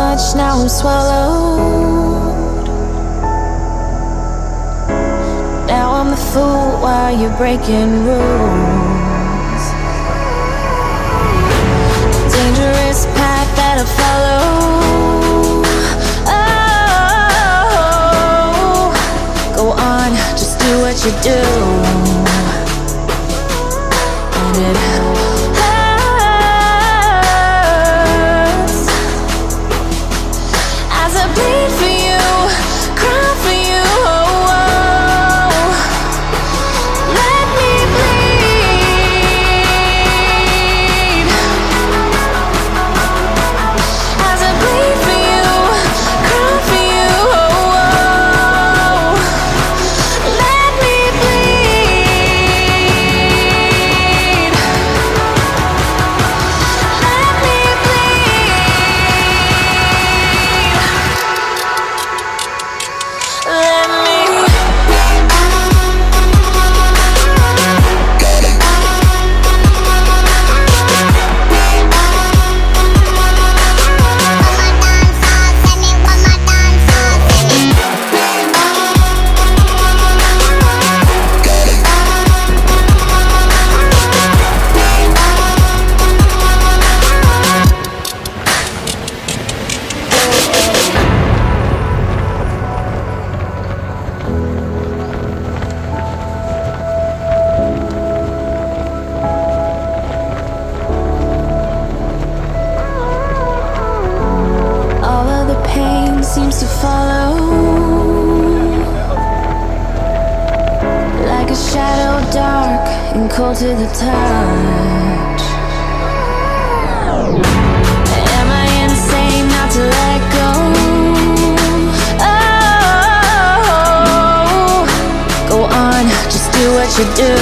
much, now I'm swallowed. Now I'm the fool while you're breaking rules. Dangerous path that I follow. Oh, go on, just do what you do. And it hurts as I bleed for you, cry for you. Oh, oh. Let me bleed as I bleed for you, cry for you. Oh, oh. Let me bleed. Let me bleed. Let me. All of the pain seems to follow, like a shadow, dark and cold to the touch. Am I insane not to let go? Oh, go on, just do what you do.